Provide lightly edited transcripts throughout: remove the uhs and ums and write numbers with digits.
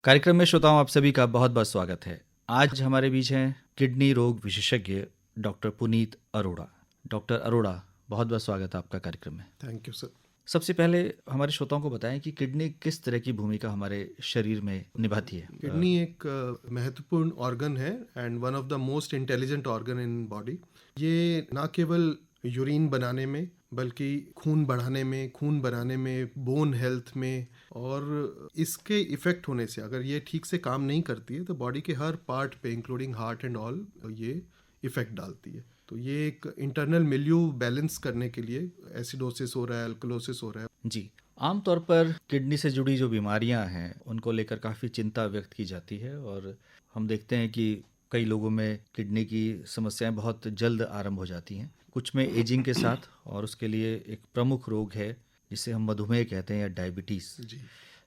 कार्यक्रम में श्रोताओं आप सभी का बहुत बहुत स्वागत है। आज हमारे बीच हैं किडनी रोग विशेषज्ञ डॉक्टर पुनीत अरोड़ा। डॉक्टर अरोड़ा, बहुत बहुत स्वागत है आपका कार्यक्रम में। Thank you sir. सबसे पहले हमारे श्रोताओं को बताएं कि किडनी किस तरह की भूमिका हमारे शरीर में निभाती है। किडनी एक महत्वपूर्ण ऑर्गन है and one of the most intelligent organ in body. ये ना केवल यूरिन बनाने में बल्कि खून बढ़ाने में, खून बनाने में, बोन हेल्थ में, और इसके इफ़ेक्ट होने से अगर ये ठीक से काम नहीं करती है तो बॉडी के हर पार्ट पे इंक्लूडिंग हार्ट एंड ऑल ये इफ़ेक्ट डालती है। तो ये एक इंटरनल मिल्यू बैलेंस करने के लिए एसिडोसिस हो रहा है, अल्कलोसिस हो रहा है। जी, आमतौर पर किडनी से जुड़ी जो बीमारियां हैं उनको लेकर काफ़ी चिंता व्यक्त की जाती है और हम देखते हैं कि कई लोगों में किडनी की समस्याएं बहुत जल्द आरंभ हो जाती हैं, कुछ में एजिंग के साथ, और उसके लिए एक प्रमुख रोग है जिसे हम मधुमेह कहते हैं या डायबिटीज़। जी,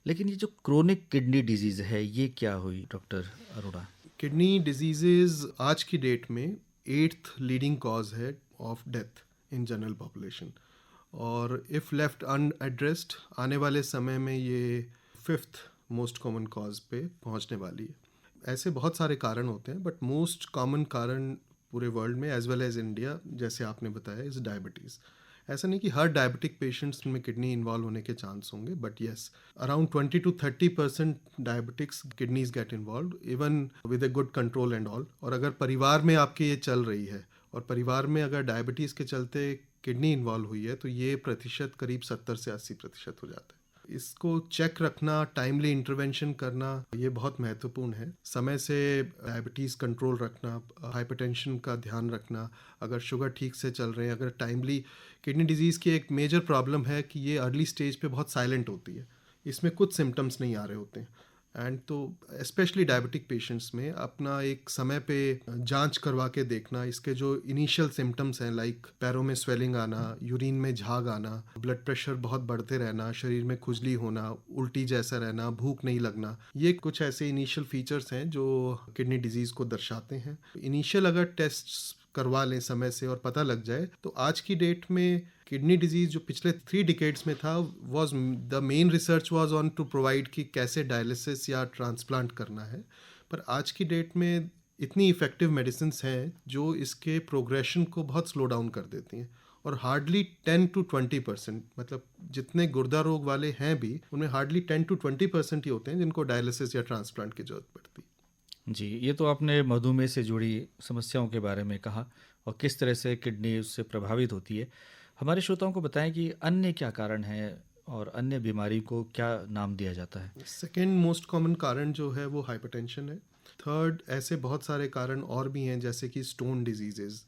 लेकिन ये जो क्रोनिक किडनी डिजीज़ है ये क्या हुई डॉक्टर अरोड़ा? किडनी डिजीजेज आज की डेट में 8th लीडिंग कॉज है of death in general population, और इफ़ लेफ्ट अनएड्रेस्ड आने वाले समय में ये 5th मोस्ट कॉमन कॉज पे पहुंचने वाली है। ऐसे बहुत सारे कारण होते हैं बट मोस्ट कॉमन कारण पूरे वर्ल्ड में एज वेल एज इंडिया, जैसे आपने बताया, इज़ डायबिटीज़। ऐसा नहीं कि हर डायबिटिक पेशेंट्स में किडनी इन्वॉल्व होने के चांस होंगे, but yes, around 20 to 30% diabetics kidneys get involve even with a good control and all. और अगर परिवार में आपके ये चल रही है और परिवार में अगर डायबिटीज़ के चलते किडनी इन्वॉल्व हुई है तो ये प्रतिशत करीब 70 से 80% हो जाता है। इसको चेक रखना, टाइमली इंटरवेंशन करना, ये बहुत महत्वपूर्ण है। समय से डायबिटीज़ कंट्रोल रखना, हाइपरटेंशन का ध्यान रखना, अगर शुगर ठीक से चल रहे हैं, अगर टाइमली। किडनी डिजीज़ की एक मेजर प्रॉब्लम है कि ये अर्ली स्टेज पे बहुत साइलेंट होती है, इसमें कुछ सिम्टम्स नहीं आ रहे होते हैं। एंड तो स्पेशली डायबिटिक पेशेंट्स में अपना एक समय पे जांच करवा के देखना, इसके जो इनिशियल सिम्टम्स हैं लाइक पैरों में स्वेलिंग आना, यूरिन में झाग आना, ब्लड प्रेशर बहुत बढ़ते रहना, शरीर में खुजली होना, उल्टी जैसा रहना, भूख नहीं लगना, ये कुछ ऐसे इनिशियल फीचर्स हैं जो किडनी डिजीज़ को दर्शाते हैं। इनिशियल अगर टेस्ट करवा लें समय से और पता लग जाए तो आज की डेट में किडनी डिजीज़ जो पिछले 3 डिकेड्स में था, was the main research was on to provide कि कैसे डायलिसिस या ट्रांसप्लांट करना है। पर आज की डेट में इतनी इफ़ेक्टिव मेडिसिन्स हैं जो इसके प्रोग्रेशन को बहुत स्लो डाउन कर देती हैं, और हार्डली 10 to 20%, मतलब जितने गुर्दा रोग वाले हैं भी उनमें हार्डली 10 to 20% ही होते हैं जिनको डायलिसिस या ट्रांसप्लांट की ज़रूरत पड़ती है। जी, ये तो आपने मधुमेह से जुड़ी समस्याओं के बारे में कहा और किस तरह से किडनी उससे प्रभावित होती है। हमारे श्रोताओं को बताएं कि अन्य क्या कारण हैं और अन्य बीमारी को क्या नाम दिया जाता है। सेकेंड मोस्ट कॉमन कारण जो है वो हाइपरटेंशन है। थर्ड, ऐसे बहुत सारे कारण और भी हैं जैसे कि स्टोन डिजीजेज।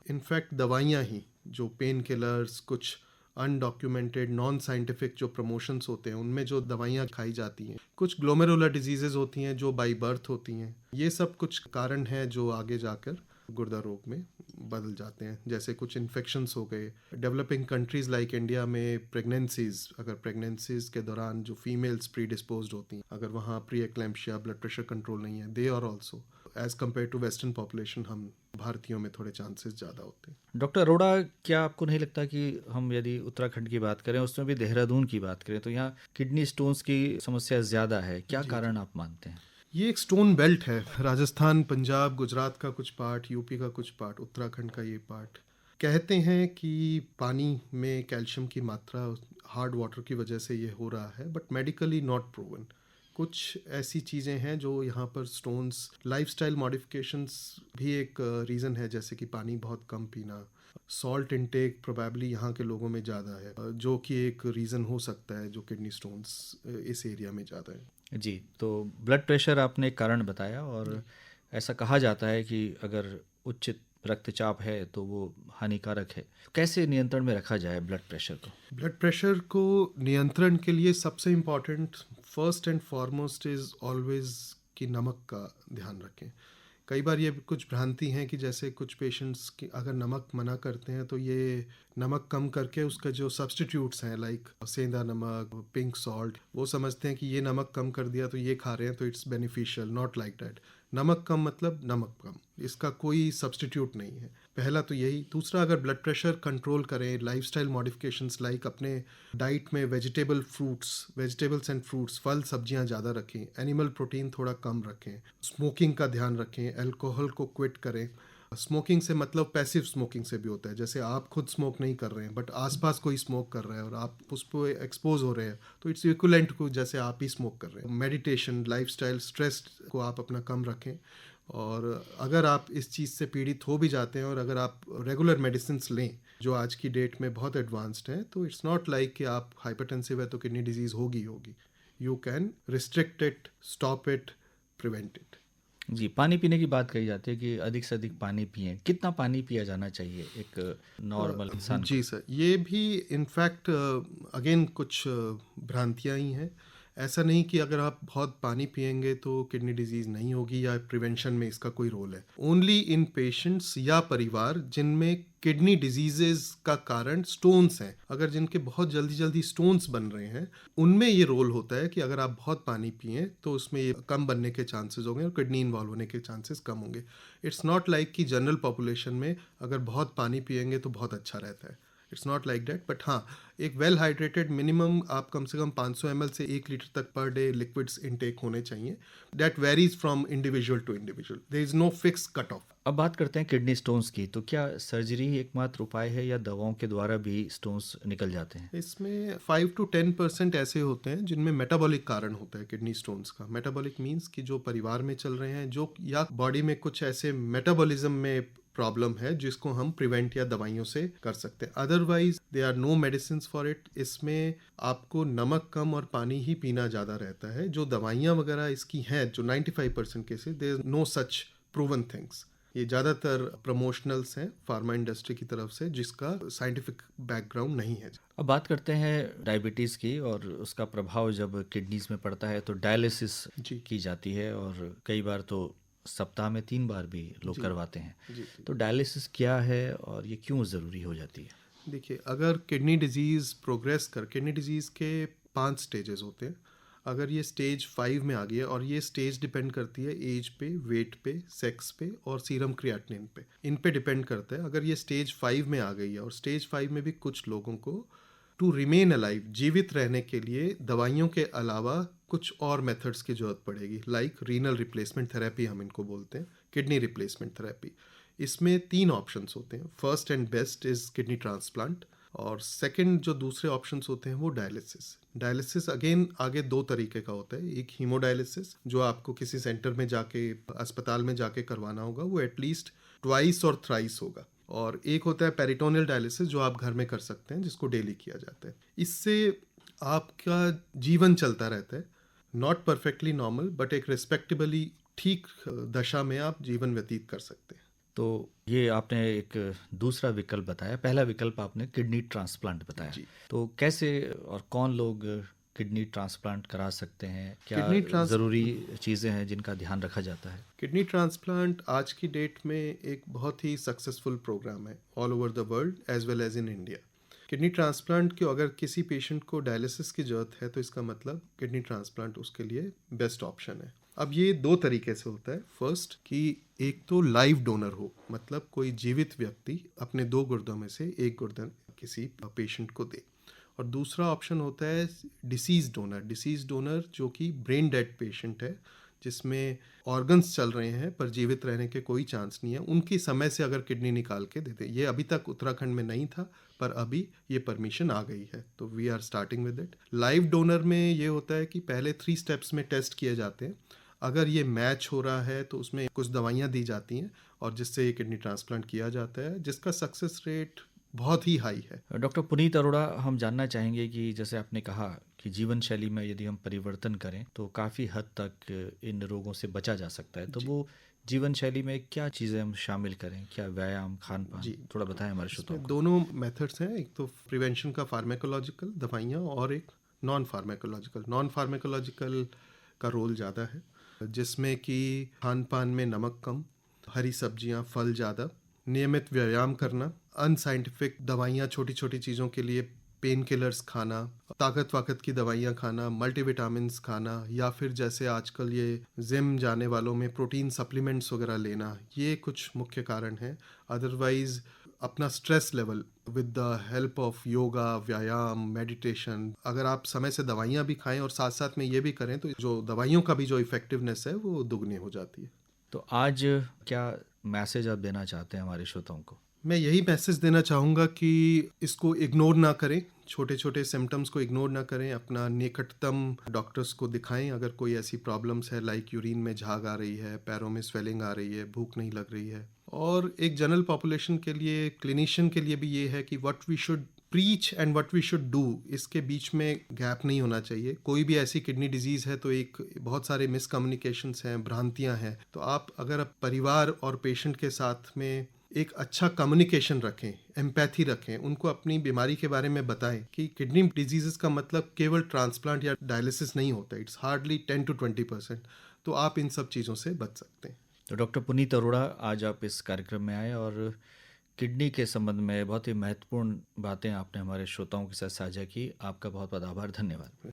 इनफैक्ट दवाइयाँ ही, जो पेन किलर्स, कुछ अनडॉक्यूमेंटेड नॉन साइंटिफिक जो प्रमोशंस होते हैं उनमें जो दवाइयाँ खाई जाती हैं, कुछ ग्लोमेरुलर डिजीजेज होती हैं जो बाई बर्थ होती हैं, ये सब कुछ कारण हैं जो आगे जाकर गुर्दा रोग में बदल जाते हैं। जैसे कुछ इन्फेक्शंस हो गए। डेवलपिंग कंट्रीज़ लाइक इंडिया में प्रेगनेंसीज, अगर प्रेगनेंसीज के दौरान जो फीमेल्स प्री डिस्पोज्ड होती हैं, अगर वहाँ pre eclampsia, blood pressure control नहीं है, they are also as compare to western population, हम भारतीयों में थोड़े चांसेस ज़्यादा होते हैं। डॉक्टर अरोड़ा, क्या आपको नहीं लगता कि हम यदि उत्तराखंड की बात करें, उसमें भी देहरादून की बात करें, तो यहाँ किडनी स्टोन्स की समस्या ज़्यादा है? क्या जी, कारण आप मानते हैं? ये एक स्टोन बेल्ट है। राजस्थान, पंजाब, गुजरात का कुछ पार्ट, यूपी का कुछ पार्ट, उत्तराखंड का ये पार्ट। कहते हैं कि पानी में कैल्शियम की मात्रा हार्ड वाटर की वजह से ये हो रहा है, बट मेडिकली नॉट प्रूवन। कुछ ऐसी चीज़ें हैं जो यहाँ पर स्टोन्स, लाइफस्टाइल मॉडिफिकेशंस भी एक रीज़न है, जैसे कि पानी बहुत कम पीना, सॉल्ट इनटेक प्रोबेबली यहाँ के लोगों में ज़्यादा है, जो कि एक रीज़न हो सकता है जो किडनी स्टोन्स इस एरिया में ज़्यादा है। जी, तो ब्लड प्रेशर आपने एक कारण बताया और ऐसा कहा जाता है कि अगर उच्च रक्तचाप है तो वो हानिकारक है। कैसे नियंत्रण में रखा जाए ब्लड प्रेशर को? ब्लड प्रेशर को नियंत्रण के लिए सबसे important, first and foremost, is always कि नमक का ध्यान रखें। कई बार ये कुछ भ्रांति हैं कि जैसे कुछ पेशेंट्स की अगर नमक मना करते हैं तो ये नमक कम करके उसका जो सब्स्टिट्यूट्स हैं लाइक सेंधा नमक, पिंक सॉल्ट, वो समझते हैं कि ये नमक कम कर दिया तो ये खा रहे हैं तो it's beneficial. Not like that. नमक कम मतलब नमक कम, इसका कोई सब्स्टिट्यूट नहीं है। पहला तो यही। दूसरा, अगर ब्लड प्रेशर कंट्रोल करें, लाइफस्टाइल मॉडिफिकेशंस लाइक अपने डाइट में वेजिटेबल्स एंड फ्रूट्स, फल सब्जियां ज़्यादा रखें, एनिमल प्रोटीन थोड़ा कम रखें, स्मोकिंग का ध्यान रखें, अल्कोहल को क्विट करें। स्मोकिंग से मतलब पैसिव स्मोकिंग से भी होता है, जैसे आप खुद स्मोक नहीं कर रहे हैं बट आसपास कोई स्मोक कर रहा है और आप उस पर एक्सपोज हो रहे हैं, तो इट्स इक्विवेलेंट को जैसे आप ही स्मोक कर रहे हैं। मेडिटेशन, लाइफस्टाइल, स्ट्रेस को आप अपना कम रखें। और अगर आप इस चीज़ से पीड़ित हो भी जाते हैं और अगर आप रेगुलर मेडिसिन लें जो आज की डेट में बहुत एडवांस्ड हैं, तो इट्स नॉट लाइक कि आप हाइपरटेंसिव है तो किडनी डिजीज़ होगी। You can restrict it, stop it, prevent it. जी, पानी पीने की बात कही जाती है कि अधिक से अधिक पानी पिएँ। कितना पानी पिया जाना चाहिए एक नॉर्मल इंसान को? जी सर, ये भी इनफैक्ट अगेन कुछ भ्रांतियाँ ही हैं। ऐसा नहीं कि अगर आप बहुत पानी पिएंगे तो किडनी डिजीज़ नहीं होगी या प्रिवेंशन में इसका कोई रोल है। ओनली इन पेशेंट्स या परिवार जिनमें किडनी डिजीजेज का कारण स्टोन्स हैं, अगर जिनके बहुत जल्दी जल्दी स्टोन्स बन रहे हैं, उनमें ये रोल होता है कि अगर आप बहुत पानी पिएं तो उसमें ये कम बनने के चांसेस होंगे और किडनी इन्वॉल्व होने के चांसेस कम होंगे। इट्स नॉट लाइक कि जनरल पॉपुलेशन में अगर बहुत पानी पिएंगे तो बहुत अच्छा रहता है। It's not like that. But हाँ, एक वेल हाइड्रेटेड मिनिमम आप कम से कम 500 ml से 1 लीटर तक पर डे लिक्विड्स इनटेक होने चाहिए। That varies from individual to individual, there is no fix cut off. अब बात करते हैं किडनी स्टोन्स की, तो क्या सर्जरी ही एकमात्र उपाय है या दवाओं के द्वारा भी स्टोन्स निकल जाते हैं? इसमें 5 to 10% ऐसे होते हैं जिनमें मेटाबॉलिक कारण होता है किडनी स्टोन्स का। मेटाबॉलिक मीन्स कि जो परिवार में चल रहे हैं, जो या बॉडी में कुछ ऐसे मेटाबॉलिज्म में प्रॉब्लम है जिसको हम प्रिवेंट या दवाइयों से कर सकते हैं। Otherwise they are no medicine for it. इसमें आपको नमक कम और पानी ही पीना ज़्यादा रहता है। जो दवाइयाँ वगैरह इसकी हैं, जो 95% cases, there is no such proven things. ये ज़्यादातर प्रमोशनल्स हैं फार्मा इंडस्ट्री की तरफ से, जिसका साइंटिफिक बैकग्राउंड नहीं है। अब बात करते हैं डायबिटीज़ की, और उसका प्रभाव जब किडनीज में पड़ता है तो डायलिसिस जी की जाती है, और कई बार तो सप्ताह में 3 बार भी लोग जी करवाते हैं। जी। तो डायलिसिस क्या है और ये क्यों ज़रूरी हो जाती है? देखिए, अगर किडनी डिजीज़ किडनी डिजीज़ के 5 स्टेजेस होते हैं। अगर ये स्टेज 5 में आ गई है, और ये स्टेज डिपेंड करती है एज पे, वेट पे, सेक्स पे और सीरम क्रिएटिनिन पे, इन पे डिपेंड करता है। अगर ये स्टेज 5 में आ गई है, और स्टेज 5 में भी कुछ लोगों को टू रिमेन अलाइव, जीवित रहने के लिए दवाइयों के अलावा कुछ और मेथड्स की जरूरत पड़ेगी, लाइक रीनल रिप्लेसमेंट थेरेपी हम इनको बोलते हैं, किडनी रिप्लेसमेंट थेरेपी। इसमें 3 ऑप्शंस होते हैं। First and best is kidney transplant, और सेकंड जो दूसरे ऑप्शंस होते हैं वो डायलिसिस। डायलिसिस अगेन आगे 2 तरीके का होता है। एक हीमोडायलिसिस, जो आपको किसी सेंटर में जाके, अस्पताल में जाके करवाना होगा, वो एटलीस्ट ट्वाइस और थ्राइस होगा। और एक होता है पेरिटोनियल डायलिसिस, जो आप घर में कर सकते हैं, जिसको डेली किया जाता है। इससे आपका जीवन चलता रहता है, नॉट परफेक्टली नॉर्मल बट एक रिस्पेक्टेबली ठीक दशा में आप जीवन व्यतीत कर सकते हैं। तो ये आपने एक दूसरा विकल्प बताया, पहला विकल्प आपने किडनी ट्रांसप्लांट बताया। जी। तो कैसे और कौन लोग किडनी ट्रांसप्लांट करा सकते हैं? क्या किडनी ज़रूरी चीज़ें हैं जिनका ध्यान रखा जाता है? किडनी ट्रांसप्लांट आज की डेट में एक बहुत ही सक्सेसफुल प्रोग्राम है all over the world as well as in India. Kidney transplant के अगर किसी पेशेंट को डायलिसिस की ज़रूरत है, तो इसका मतलब किडनी ट्रांसप्लांट उसके लिए बेस्ट ऑप्शन है। अब ये 2 तरीके से होता है। फर्स्ट कि एक तो लाइव डोनर हो, मतलब कोई जीवित व्यक्ति अपने 2 गुर्दों में से एक गुर्दा किसी पेशेंट को दे। और दूसरा ऑप्शन होता है डिसीज डोनर, जो कि ब्रेन डेड पेशेंट है, जिसमें ऑर्गन्स चल रहे हैं पर जीवित रहने के कोई चांस नहीं है। उनकी समय से अगर किडनी निकाल के दे दें, ये अभी तक उत्तराखंड में नहीं था, पर अभी ये परमिशन आ गई है, तो we are starting with it. Live donor में ये होता है कि पहले 3 स्टेप्स में टेस्ट किए जाते हैं। अगर ये मैच हो रहा है तो उसमें कुछ दवाइयाँ दी जाती हैं, और जिससे ये किडनी ट्रांसप्लांट किया जाता है, जिसका सक्सेस रेट बहुत ही हाई है। डॉक्टर पुनीत अरोड़ा, हम जानना चाहेंगे कि जैसे आपने कहा कि जीवन शैली में यदि हम परिवर्तन करें तो काफ़ी हद तक इन रोगों से बचा जा सकता है, तो वो जीवन शैली में क्या चीज़ें हम शामिल करें? क्या व्यायाम, खान पान, थोड़ा बताएं हमारे श्रोताओं को। दोनों मेथड्स हैं। एक तो प्रिवेंशन का फार्मेकोलॉजिकल दवाइयाँ, और एक नॉन फार्मेकोलॉजिकल का रोल ज़्यादा है, जिसमें कि खान पान में नमक कम, हरी सब्जियां, फल ज़्यादा, नियमित व्यायाम करना, अनसाइंटिफिक दवाइयाँ छोटी छोटी चीज़ों के लिए पेन किलर्स खाना, ताकत वाकत की दवाइयाँ खाना, मल्टीविटामिन्स खाना, या फिर जैसे आजकल ये जिम जाने वालों में प्रोटीन सप्लीमेंट्स वगैरह लेना, ये कुछ मुख्य कारण हैं। अदरवाइज अपना stress level with the help of yoga, व्यायाम, मेडिटेशन, अगर आप समय से दवाइयाँ भी खाएं और साथ साथ में ये भी करें तो जो दवाइयों का भी जो इफ़ेक्टिवनेस है वो दुगनी हो जाती है। तो आज क्या मैसेज आप देना चाहते हैं हमारे श्रोताओं को? मैं यही मैसेज देना चाहूँगा कि इसको इग्नोर ना करें, छोटे छोटे सिम्टम्स को इग्नोर ना करें, अपना निकटतम डॉक्टर्स को दिखाएं अगर कोई ऐसी प्रॉब्लम्स है, लाइक यूरिन में झाग आ रही है, पैरों में स्वेलिंग आ रही है, भूख नहीं लग रही है। और एक जनरल पॉपुलेशन के लिए, क्लिनिशियन के लिए भी ये है कि what we should preach and what we should do, इसके बीच में गैप नहीं होना चाहिए। कोई भी ऐसी किडनी डिजीज़ है तो एक बहुत सारे मिसकम्युनिकेशंस हैं, भ्रांतियां हैं, तो आप अगर परिवार और पेशेंट के साथ में एक अच्छा कम्युनिकेशन रखें, एम्पैथी रखें, उनको अपनी बीमारी के बारे में बताएं कि किडनी डिजीज़ का मतलब केवल ट्रांसप्लांट या डायलिसिस नहीं होता, इट्स हार्डली 10 to 20%। तो आप इन सब चीज़ों से बच सकते हैं। तो डॉक्टर पुनीत अरोड़ा, आज आप इस कार्यक्रम में आए और किडनी के संबंध में बहुत ही महत्वपूर्ण बातें आपने हमारे श्रोताओं के साथ साझा की। आपका बहुत बहुत आभार, धन्यवाद।